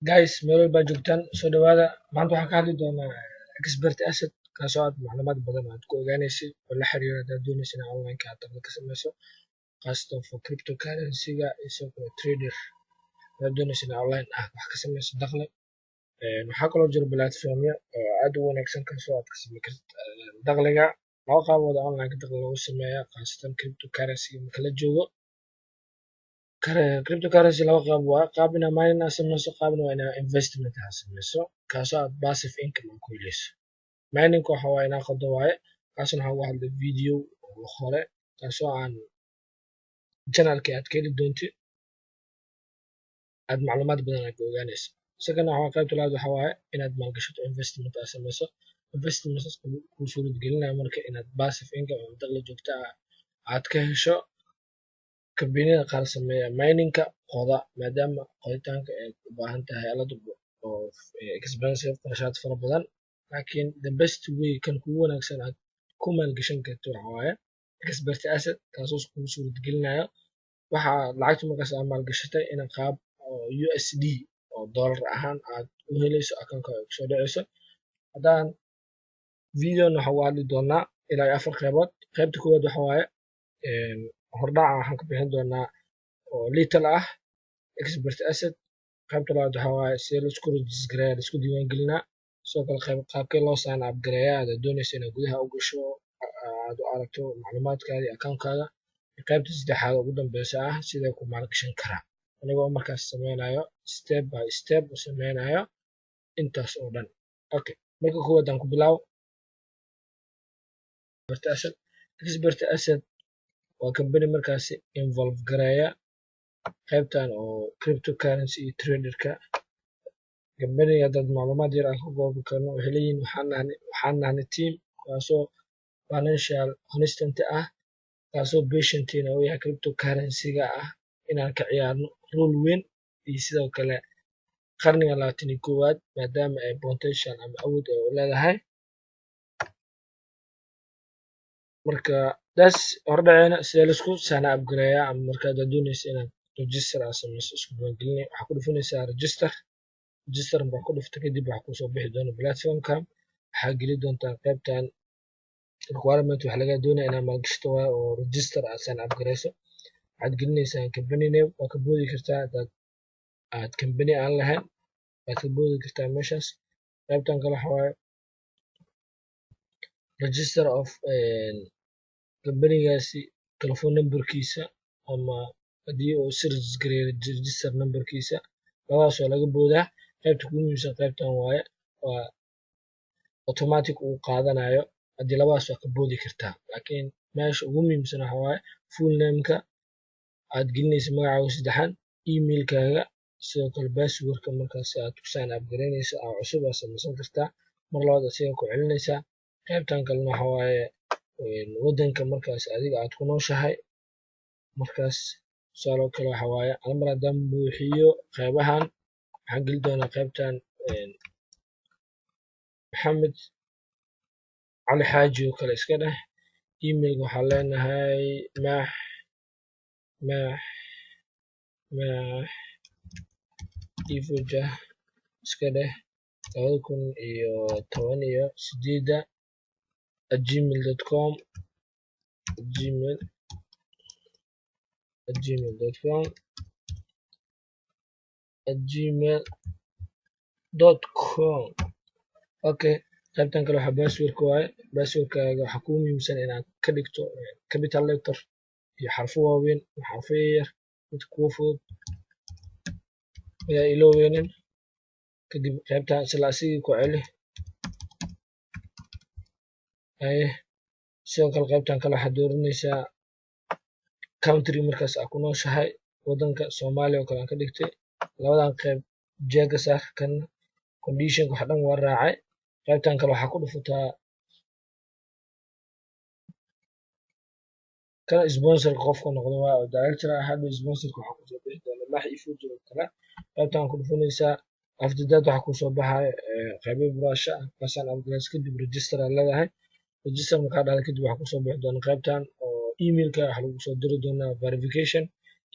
guys meel walba joogtaan soo dhawaada maanta waxaan ka hadli doonaa expert asset kaasoo aad macluumaad badan aad ku ogaanaysid oo la xiriira hadaad doonaysid inaad online aad dakhli ka samayso khaasatan for cryptocurrency-ga iyo sidoo kale trader hadaad doonaysid inaad online wax ka samayso dakhli waxaa kaloo jira platformyo oo aad u wanaagsan kaasoo aad ka samayn kartid dakhliga laba qaabood oo online dakhli lagu sameeyaa khaasatan cryptocurrency marka la joogo cryptocurrency laba qaab waa qaab inaad mining aad samayso qaabna waa inaad investment aad samayso kaasoo aad passive income aad ku helayso miningka waxa waaye inaad qodo waaye kaasna waxaa uga hadlay video hore kaasoo aan channelkii aad ka heli doontid aad macluumaad badan aad ka ogaanayso isagana waxaa qaybta labaad waxa waaye inaad maalgashato investment aad samayso investment kuu suurad gelinaya marka inaad passive income ama dakhli joogto ah aad ka hesho kambaniyada qaar sameeya miningka qoda maadaama qoditaanka ay u baahan tahay aalad oo expensive qarashaad fara badan laakiin the best way kan kugu wanaagsan aad ku maalgashan karto waxa waaye expert asset kaasoo kugu suurad gelinayo waxa lacagta markaas aad maalgashatay in qaab oo USD oo dollar ahaan aad u helayso akoonka ay kusoo dhacayso haddaan videona waxa uga hadli doonaa ilaa iyo 4 qaybood qaybta koowaad waxa waaye hordhaca waxaan ka bixin doonaa oo little ah expert asset qaybta labaad waxa waaye sidee laisku register gareeyaa laisku diiwaan gelinaa sidoo kale qaabkee loo sign up gareeyaa hadaad doonayso inaad gudaha u gasho aad u aragto macluumaadkaada iyo akoonkaaga qaybta saddexaad ugu dambeysa ah sidee ku maalgashan karaa anigoo markaas sameynayo step by step u sameynayo intaas oo dhan okay marka koowaad aan ku bilaabo expert asset waa company markaasi involve gareeya qaybtan oo cryptocurrency iyo traderka companiga dad macluumaad yar aan ka goobi karno waxay leeyihiin waxaan nahnay team kaasoo financial consistent ah kaasoo patientina u yahay cryptocurrency-ga ah inaan ka ciyaarno role weyn iyo sidoo kale qarniga 21aad maadaama ay potential ama awood ay u leedahay marka daas hordhaceena sidee laisku sign up gareeyaa ama markaad doonayso inaad register aad samayso isku diiwaangelin waxaa ku dhufanaysaa register baa ku dhufta kadib waxaa kusoo bixi doona platformka waxaa geli doontaa qaybtan requirement waxa laga doonaya inaad maalgashato waaye oo register aad sign up gareyso waxaad gelinaysaa company name waa ka boodi kartaa hadaad aad company aan lahayn waad ka boodi kartaa meeshaas qaybtan kale waxa waaye register of companygaasi telephone numberkiisa ama haddii uu si register gareeyo register numberkiisa labadaas waa laga boodaa qaybta kugu muhiimsan qaybtan waaye waa automatic uu qaadanayo haddii labadaas waa ka boodi kartaa laakiin meesha ugu muhiimsan waxa waaye full nameka aad gelinaysa magacaaga saddexan emailkaaga sidoo kale passwordka markaas aad ku sign up gareynaysa oo cusub aad samaysan kartaa mar labaad asiga ku celinaysaa qaybtan kalena waxa waaye wadanka markaas adiga aad ku nooshahay markaas sidoo kale waxa waaye mar haddaan buuxiyo qaybahan waxaan geli doonaa qaybtan maxamed cali xaaji oo kale iska dheh emailka waxaan leenahay ifuja iska dheh 2018 @gmail.com okay qaybtan kale waxaa passwordka waaye passwordkaaga waxaa kugu muhiimsan inaad ka dhigto capital letter iyo xarfo waaweyn iyo xarfo yaryar mid kugu fudud ayaa iloweynin kadib qaybtan isla asigii ku celi sidoo kale qaybtan kale waxaad dooranaysaa country markaas aad ku nooshahay wadanka Soomaaliya oo kale aan ka dhigtay labadan qayb jeega saar kan conditionka wax dhan waa raacay qaybtan kale waxaa ku dhufataa kan sponsorka qofka noqdo waa oo director ah hadda sponsorka waxaa kusoo bixi doona max ifuja oo kale qaybtan ku dhufanaysaa after that waxaa kusoo baxaya qaybo buraasha ah markaasaan upgrade kadib register aad leedahay register markaa dhahdo kadib waxaa kusoo bixi doona qaybtan oo emailka waxaa lagu soo diri doonaa verification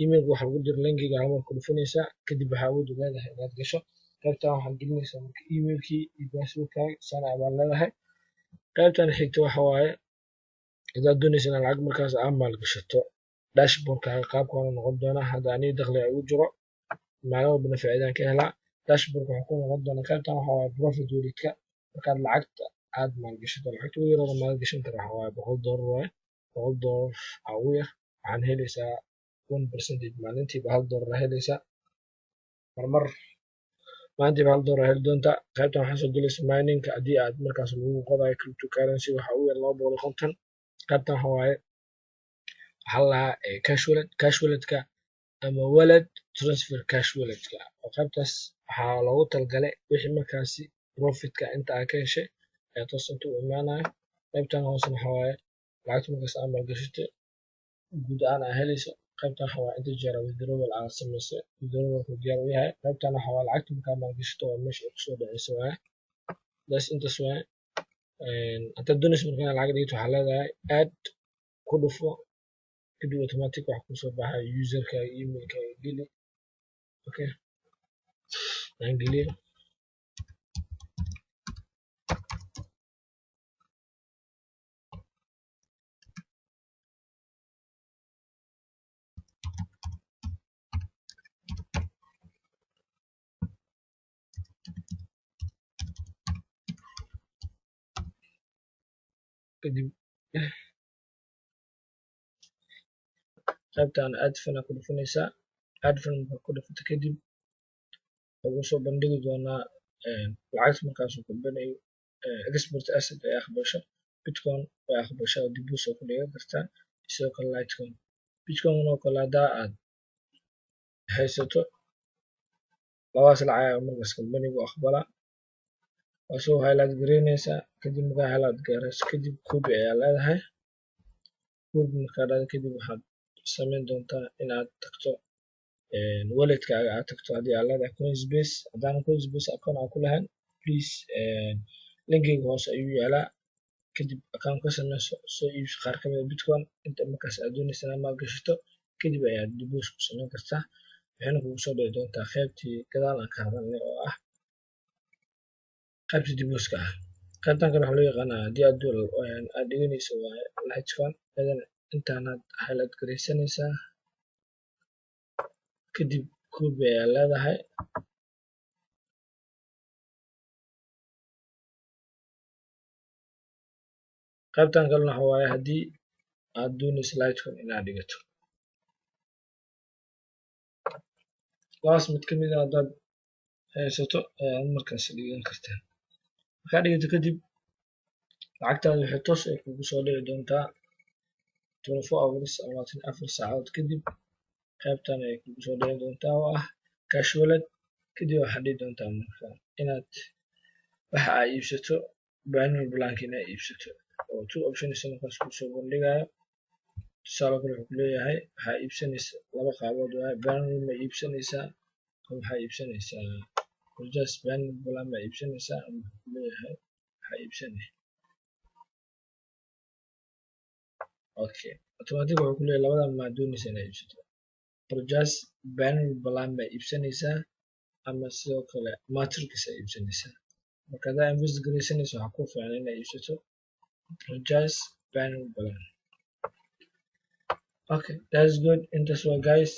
emailka waxaa lagu dira linkiga hal mar ku dhufanaysaa kadib waxaa awood u leedahay inaad gasho qaybtan waxaad gelinaysaa marka emailkii iyo passwordkaaga sana abaad leedahay. qaybtan xigta waxa waaye hadaad doonaysa inaad lacag markaas aad maalgashato dashboardkaaga qaabkaana noqon doonaa. hadda aniga dakhliga igu jiro maalin walbana faa'iidaan ka helaa. dashboardka wuxuu ku noqon doonaa qaybtan waxa waaye profit welitka markaad lacagta aad maalgashato. lacagta ugu yarada maalgashan kara waxa waaye $100 waaye. $100 aa ugu yar waxaan helaysaa 1% maalintiiba $1 helaysaa. marmar maalintiiba $1 heli doontaa. qaybtan waxaa soo gelaysa mining haddii aad markaas lagu qodayo cryptocurrency waxa ugu yar 250. qaybtan waxa waaye waxaa la dhahaa cash walletka ama wallet transfer cash walletka oo qaybtaas waxaa loogu talagalay wixii markaasi profitka inta aad ka heshay ayaa toos inta u imaanaya. qaybtan hoosena waxa waaye lacagta markaas aad maalgashatay guud ahaan aad helayso. qaybtan waxa waaye inta jeer withdrawal aad samaysay withdrawalku diyaar u yahay. qaybtan waxa waaye lacagta markaad maalgashato oo meesha ay kusoo dhacayso waaye intaas waaye. hadaad doonayso marka inaad lacag dhigto waxaa leedahay add ku dhufo kadib automatic waxa kusoo baxaya userkaaga emailkaaga geli. okay aan geliyo kadib qaybtan add fund ku dhufanaysaa. add fund markaad ku dhufato kadib wuxuu soo bandhigi doonaa lacagta markaas uu kabanayo export asset ay aqbasho. bitcoin way aqbashaa dib u soo dhigan kartaa sidoo kale litecoin. bitcoin oo kale hadaa aad haysato labadaas lacag ayaa markaas kabanigu aqbalaa waa soo highlight gareynaysaa. kadib markaa highlight gareyso kadib copy ayaa leedahay. copy markaa dhahdo kadib waxaad samayn doontaa inaad tagto walletkaaga aad tagto haddii aad leedahay Coinsbase. haddaanan Coinsbase account aan ku lahayn please linkiga hoose ayuu yaalaa. kadib account ka sameyso soo iibso qaar ka mid ah bitcoin inta markaas aad doonaysa inaad maalgashato kadib ayaad deposit ku samayn kartaa. waxayna kugu soo dhici doontaa qaybtii gadaal aan ka hadalnay oo ah qaybtii depositka ah. qaybtan kale waxaa loo yaqaanaa haddii aad dhiganayso waa litecoin iyadana intaanaad highlight gareysanaysaa kadib copy ayaa leedahay. qaybtan kalena waxa waaye haddii aad doonayso litecoin inaad dhigato labadaas mid ka mid ah haddaad haysato ayaad markaas dhigan kartaa. markaad dhigato kadib lacagtaada waxay toos ay kugu soo dhici doontaa 24 hours ama 24 saacadood kadib. qaybtan ay kugu soo dhici doontaa oo ah cash wallet. kadib waxaad dhihi doontaa marka inaad waxa aad iibsato Binance Blank inaad iibsato oo 2 options markaas kusoo bandhigayo. tusaale kale wuxuu kuleeyahay waxaa iibsanaysa laba qaabood waaye Binance ma iibsanaysaa ama waxaa iibsanaysaa just Binance Blank ma iibsanaysaa ama wuxuu kuleeyahay waxaa iibsanaysaa okay automatic wuxuu kuleeyahay labadan ma doonaysa inaad iibsato just Binance Blank ma iibsanaysaa ama sidoo kale Matrix ay iibsanaysaa. marka hadaa invest gareysanayso waxaa ku fiican inaad iibsato just Binance Blank. okay that's good intaas waa guys.